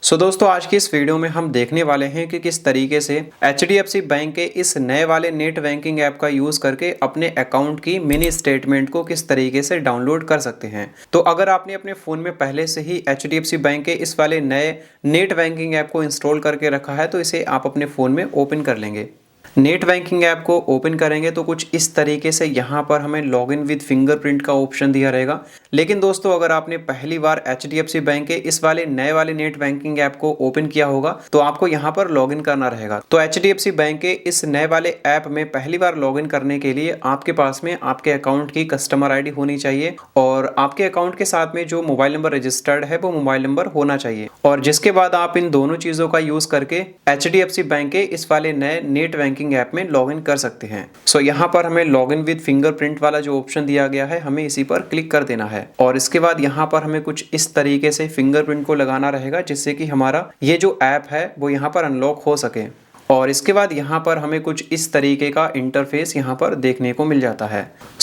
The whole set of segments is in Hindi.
दोस्तों आज की इस वीडियो में हम देखने वाले हैं कि किस तरीके से HDFC बैंक के इस नए वाले नेट बैंकिंग ऐप का यूज़ करके अपने अकाउंट की मिनी स्टेटमेंट को किस तरीके से डाउनलोड कर सकते हैं। तो अगर आपने अपने फ़ोन में पहले से ही HDFC बैंक के इस वाले नए नेट बैंकिंग ऐप को इंस्टॉल करके रखा है तो इसे आप अपने फ़ोन में ओपन कर लेंगे। नेट बैंकिंग ऐप को ओपन करेंगे तो कुछ इस तरीके से यहाँ पर हमें लॉगिन विद फिंगरप्रिंट का ऑप्शन दिया रहेगा। लेकिन दोस्तों अगर आपने पहली बार HDFC बैंक के इस वाले नए वाले नेट बैंकिंग ऐप को ओपन किया होगा तो आपको यहाँ पर लॉगिन करना रहेगा। तो HDFC बैंक के इस नए वाले ऐप में पहली बार लॉगिन करने के लिए आपके पास में आपके अकाउंट की कस्टमर ID होनी चाहिए और आपके अकाउंट के साथ में जो मोबाइल नंबर रजिस्टर्ड है वो मोबाइल नंबर होना चाहिए। और जिसके बाद आप इन दोनों चीज़ों का यूज़ करके HDFC बैंक के इस वाले नए नेट बैंकिंग ऐप में लॉगिन कर सकते हैं। यहाँ पर हमें लॉगिन विद फिंगरप्रिंट वाला जो ऑप्शन दिया गया है हमें इसी पर क्लिक कर देना है और इसके बाद यहाँ पर हमें कुछ इस तरीके से फिंगरप्रिंट को लगाना रहेगा जिससे कि हमारा ये जो ऐप है वो यहाँ पर अनलॉक हो सके। और इसके बाद यहाँ पर हमें कुछ इस तरीके का इंटरफेस यहाँ पर देखने को मिल जाता है।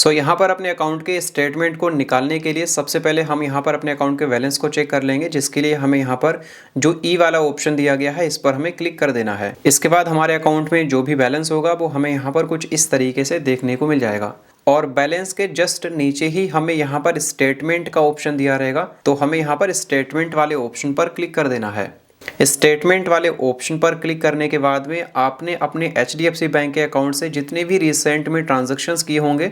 यहाँ पर अपने अकाउंट के स्टेटमेंट को निकालने के लिए सबसे पहले हम यहाँ पर अपने अकाउंट के बैलेंस को चेक कर लेंगे, जिसके लिए हमें यहाँ पर जो ई वाला ऑप्शन दिया गया है इस पर हमें क्लिक कर देना है। इसके बाद हमारे अकाउंट में जो भी बैलेंस होगा वो हमें यहाँ पर कुछ इस तरीके से देखने को मिल जाएगा। और बैलेंस के जस्ट नीचे ही हमें यहाँ पर स्टेटमेंट का ऑप्शन दिया रहेगा, तो हमें यहाँ पर स्टेटमेंट वाले ऑप्शन पर क्लिक कर देना है। स्टेटमेंट वाले ऑप्शन पर क्लिक करने के बाद में आपने अपने HDFC बैंक के अकाउंट से जितने भी रिसेंट में ट्रांजैक्शंस किए होंगे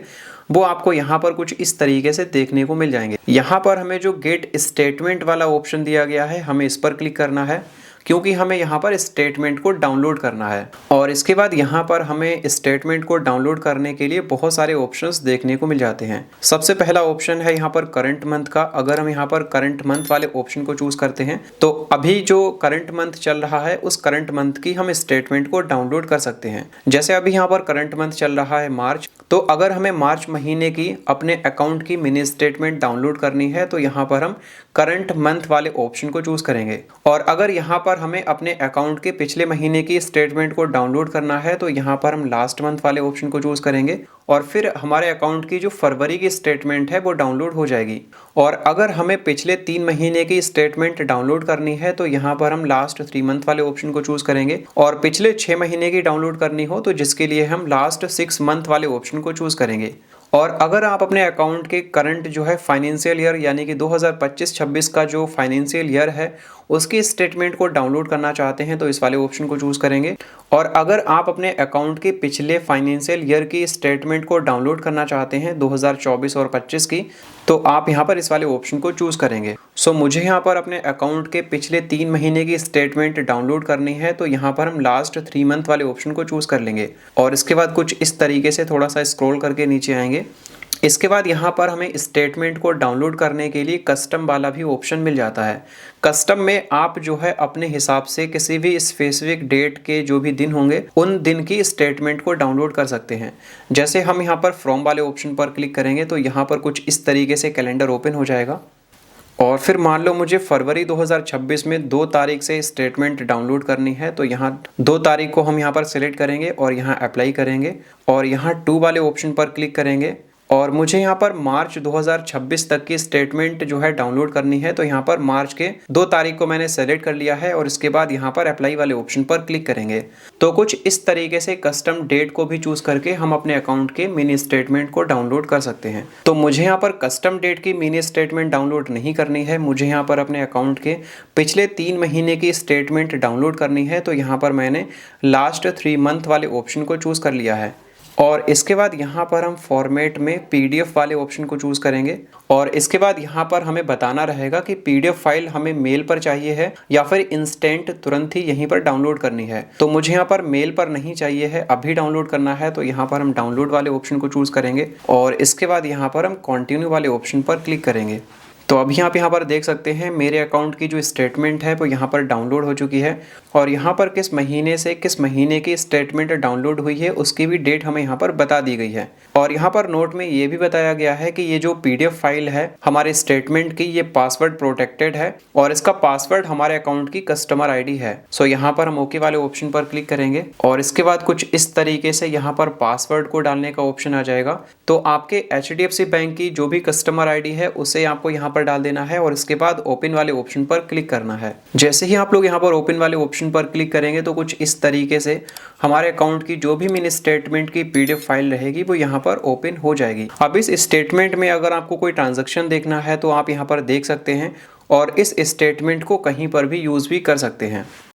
वो आपको यहाँ पर कुछ इस तरीके से देखने को मिल जाएंगे। यहाँ पर हमें जो गेट स्टेटमेंट वाला ऑप्शन दिया गया है हमें इस पर क्लिक करना है क्योंकि हमें यहाँ पर स्टेटमेंट को डाउनलोड करना है। और इसके बाद यहाँ पर हमें स्टेटमेंट को डाउनलोड करने के लिए बहुत सारे ऑप्शंस देखने को मिल जाते हैं। सबसे पहला ऑप्शन है यहाँ पर करंट मंथ का। अगर हम यहाँ पर करंट मंथ वाले ऑप्शन को चूज करते हैं तो अभी जो करंट मंथ चल रहा है उस करंट मंथ की हम स्टेटमेंट को डाउनलोड कर सकते हैं। जैसे अभी यहाँ पर करंट मंथ चल रहा है मार्च, तो अगर हमें मार्च महीने की अपने अकाउंट की मिनी स्टेटमेंट डाउनलोड करनी है तो यहाँ पर हम करंट मंथ वाले ऑप्शन को चूज करेंगे। और अगर यहाँ पर हमें अपने अकाउंट के पिछले महीने की स्टेटमेंट को डाउनलोड करना है तो यहाँ पर हम लास्ट मंथ वाले ऑप्शन को चूज करेंगे और फिर हमारे अकाउंट की जो फरवरी की स्टेटमेंट है वो डाउनलोड हो जाएगी। और अगर हमें पिछले 3 महीने की स्टेटमेंट डाउनलोड करनी है तो यहाँ पर हम लास्ट 3 मंथ वाले ऑप्शन को चूज करेंगे। और पिछले 6 महीने की डाउनलोड करनी हो तो जिसके लिए हम लास्ट 6 मंथ वाले ऑप्शन को चूज करेंगे। और अगर आप अपने अकाउंट के करंट जो है फाइनेंशियल ईयर यानी कि 2025-26 का जो फाइनेंशियल ईयर है उसकी स्टेटमेंट को डाउनलोड करना चाहते हैं तो इस वाले ऑप्शन को चूज़ करेंगे। और अगर आप अपने अकाउंट के पिछले फाइनेंशियल ईयर की स्टेटमेंट को डाउनलोड करना चाहते हैं 2024 और 25 की, तो आप यहाँ पर इस वाले ऑप्शन को चूज़ करेंगे। मुझे यहाँ पर अपने अकाउंट के पिछले 3 महीने की स्टेटमेंट डाउनलोड करनी है तो यहाँ पर हम लास्ट 3 मंथ वाले ऑप्शन को चूज़ कर लेंगे और इसके बाद कुछ इस तरीके से थोड़ा सा स्क्रॉल करके नीचे आएंगे। इसके बाद यहाँ पर हमें स्टेटमेंट को डाउनलोड करने के लिए कस्टम वाला भी ऑप्शन मिल जाता है। कस्टम में आप जो है अपने हिसाब से किसी भी स्पेसिफिक डेट के जो भी दिन होंगे उन दिन की स्टेटमेंट को डाउनलोड कर सकते हैं। जैसे हम यहाँ पर फ्रॉम वाले ऑप्शन पर क्लिक करेंगे तो यहाँ पर कुछ इस तरीके से कैलेंडर ओपन हो जाएगा। और फिर मान लो मुझे फरवरी 2026 में 2 तारीख से स्टेटमेंट डाउनलोड करनी है तो यहाँ 2 तारीख को हम यहाँ पर सिलेक्ट करेंगे और यहाँ अप्लाई करेंगे और यहाँ 2 वाले ऑप्शन पर क्लिक करेंगे। और मुझे यहाँ पर मार्च 2026 तक की स्टेटमेंट जो है डाउनलोड करनी है तो यहाँ पर मार्च के 2 तारीख को मैंने सेलेक्ट कर लिया है और इसके बाद यहाँ पर अप्लाई वाले ऑप्शन पर क्लिक करेंगे। तो कुछ इस तरीके से कस्टम डेट को भी चूज करके हम अपने अकाउंट के मिनी स्टेटमेंट को डाउनलोड कर सकते हैं। तो मुझे यहाँ पर कस्टम डेट की मिनी स्टेटमेंट डाउनलोड नहीं करनी है, मुझे यहाँ पर अपने अकाउंट के पिछले 3 महीने की स्टेटमेंट डाउनलोड करनी है तो यहाँ पर मैंने लास्ट 3 मंथ वाले ऑप्शन को चूज कर लिया है। और इसके बाद यहाँ पर हम फॉर्मेट में PDF वाले ऑप्शन को चूज़ करेंगे और इसके बाद यहाँ पर हमें बताना रहेगा कि PDF फाइल हमें मेल पर चाहिए है या फिर इंस्टेंट तुरंत ही यहीं पर डाउनलोड करनी है। तो मुझे यहाँ पर मेल पर नहीं चाहिए है, अभी डाउनलोड करना है तो यहाँ पर हम डाउनलोड वाले ऑप्शन को चूज़ करेंगे और इसके बाद यहाँ पर हम कंटिन्यू वाले ऑप्शन पर क्लिक करेंगे। तो अभी आप यहाँ पर देख सकते हैं मेरे अकाउंट की जो स्टेटमेंट है वो यहाँ पर डाउनलोड हो चुकी है और यहाँ पर किस महीने से किस महीने की स्टेटमेंट डाउनलोड हुई है उसकी भी डेट हमें यहाँ पर बता दी गई है। और यहाँ पर नोट में ये भी बताया गया है कि ये जो PDF फाइल है हमारे स्टेटमेंट की ये पासवर्ड प्रोटेक्टेड है और इसका पासवर्ड हमारे अकाउंट की कस्टमर ID है। यहाँ पर हम ओके वाले ऑप्शन पर क्लिक करेंगे और इसके बाद कुछ इस तरीके से यहाँ पर पासवर्ड को डालने का ऑप्शन आ जाएगा। तो आपके HDFC बैंक की जो भी कस्टमर ID है उसे आपको यहाँ पर डाल देना है और इसके बाद ओपन वाले ऑप्शन पर क्लिक करना है। जैसे ही आप लोग यहाँ पर ओपन वाले ऑप्शन पर क्लिक करेंगे तो कुछ इस तरीके से हमारे अकाउंट की जो भी मिनी स्टेटमेंट की PDF फाइल रहेगी वो यहाँ पर ओपन हो जाएगी। अब इस स्टेटमेंट में अगर आपको कोई ट्रांजैक्शन देखना है तो आप यहाँ पर देख सकते हैं और इस स्टेटमेंट को कहीं पर भी यूज़ भी कर सकते हैं।